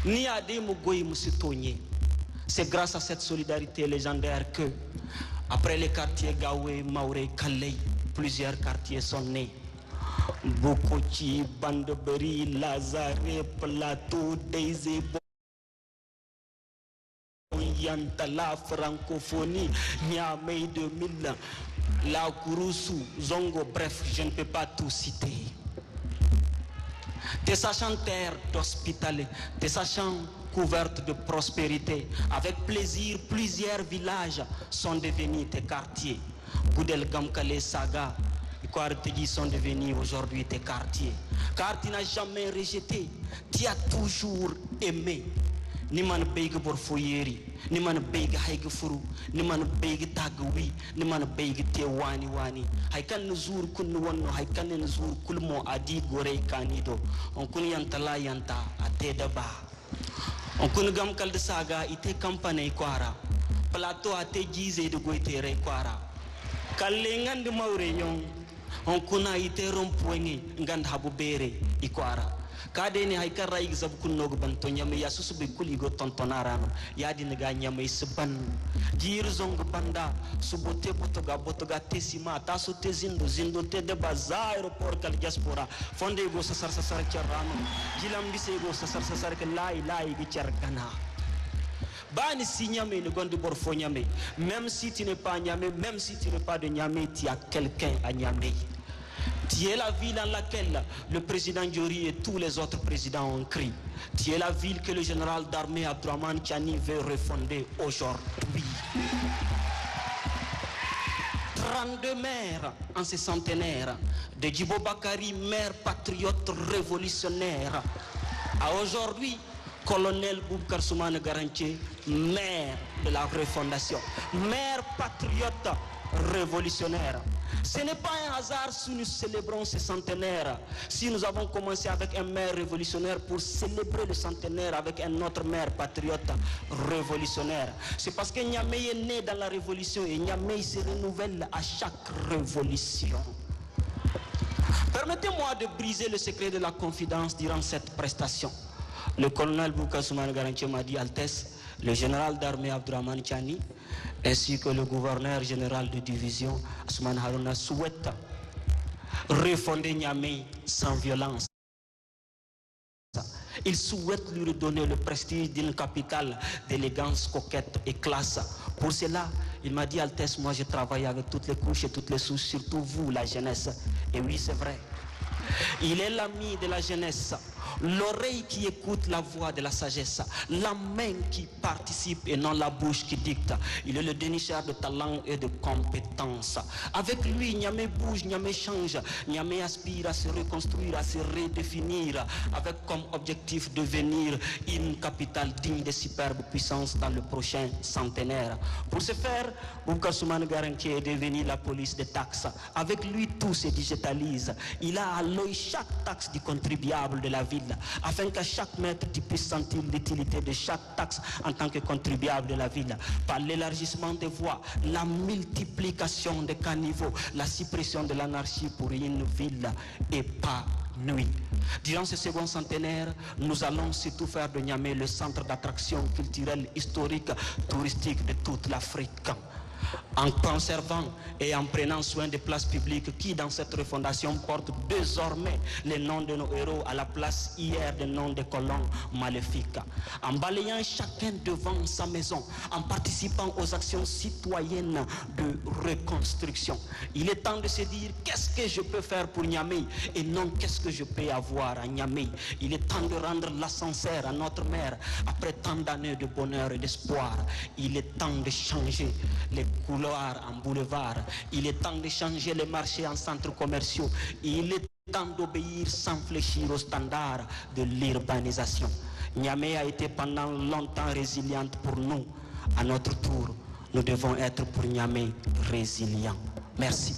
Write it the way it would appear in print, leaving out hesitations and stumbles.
ni ade mugoyi musitonye. C'est grâce à cette solidarité légendaire que, après les quartiers Gawé, Mauré, Kalei, plusieurs quartiers sont nés. Bokochi, Bandeberi, Lazare, Plateau, Daisy, Yantala, francophonie, Niamey 2000, La Kouroussou, Zongo, bref, je ne peux pas tout citer. Des sachants terre d'hospitalité, des sachants couvertes de prospérité, avec plaisir, plusieurs villages sont devenus des quartiers. Goudel Gamkale Saga, Kouartegi sont devenus aujourd'hui des quartiers. Car tu n'as jamais rejeté, tu as toujours aimé. Ni man beig borfoyeri, ni man beig haig furu, ni man beig tagwi, ni man beig te wani wani. Haikan nuzur kun wonno, haikan nuzur kulmo adi gore kanido. On kun yantala yanta ate daba. On kun gam kal de saga ite kampane kwara. Plateau ate gize de goitere kwara. Kalengan de maure yon. On kuna ite rompoengi ngand habu bere ikwara. Kadeni haikar raig zab kunnog banto nyame ya susu be kuligo tontonarano ya dinaga nyame seban jir zong banda subote botoga tesima taso zindo te de baza aéroport kal diaspora fonde go sasar cerrano jilam bise go sasar ke lai gi cerkana bani si nyame ne gonde borfo nyame même si tu n'es pas nyame même si tu n'es pas de nyame tu as quelqu'un à nyame. Tu es la ville dans laquelle le président Diori et tous les autres présidents ont crié. Tu es la ville que le général d'armée Abdourahmane Tiani veut refonder aujourd'hui. 32 maires en ce centenaire, de Djibo Bakari, maire patriote révolutionnaire, à aujourd'hui, colonel Boubacar Soumane Garantier, maire de la refondation, maire patriote révolutionnaire. Ce n'est pas un hasard si nous célébrons ce centenaire, si nous avons commencé avec un maire révolutionnaire pour célébrer le centenaire avec un autre maire patriote révolutionnaire. C'est parce que Niamey est né dans la révolution et Niamey se renouvelle à chaque révolution. Permettez-moi de briser le secret de la confidence durant cette prestation. Le colonel Boubacar Soumane Garantier m'a dit, Altesse, le général d'armée Abdourahmane Tiani, ainsi que le gouverneur général de division, Ousmane Harouna, souhaitent refonder Niamey sans violence. Il souhaite lui redonner le prestige d'une capitale d'élégance, coquette et classe. Pour cela, il m'a dit, Altesse, moi je travaille avec toutes les couches et toutes les souches, surtout vous, la jeunesse. Et oui, c'est vrai. Il est l'ami de la jeunesse, l'oreille qui écoute la voix de la sagesse, la main qui participe et non la bouche qui dicte. Il est le dénicheur de talent et de compétences. Avec lui, Niamey bouge, Niamey change, Niamey aspire à se reconstruire, à se redéfinir, avec comme objectif de devenir une capitale digne de superbes puissances dans le prochain centenaire. Pour ce faire, Boubacar Soumane Garantier est devenu la police des taxes. Avec lui, tout se digitalise. Il a à l'œil chaque taxe du contribuable de la ville, afin qu'à chaque mètre tu puisses sentir l'utilité de chaque taxe en tant que contribuable de la ville, par l'élargissement des voies, la multiplication des caniveaux, la suppression de l'anarchie pour une ville épanouie. Durant ce second centenaire, nous allons surtout faire de Niamey le centre d'attraction culturelle, historique, touristique de toute l'Afrique, en conservant et en prenant soin des places publiques qui, dans cette refondation, portent désormais les noms de nos héros à la place hier des noms des colons maléfiques, en balayant chacun devant sa maison, en participant aux actions citoyennes de reconstruction. Il est temps de se dire qu'est-ce que je peux faire pour Niamey et non qu'est-ce que je peux avoir à Niamey. Il est temps de rendre l'ascenseur à notre mère après tant d'années de bonheur et d'espoir. Il est temps de changer les couloirs en boulevard. Il est temps de changer les marchés en centres commerciaux. Il est temps d'obéir sans fléchir aux standards de l'urbanisation. Niamey a été pendant longtemps résiliente pour nous. À notre tour, nous devons être pour Niamey résilients. Merci.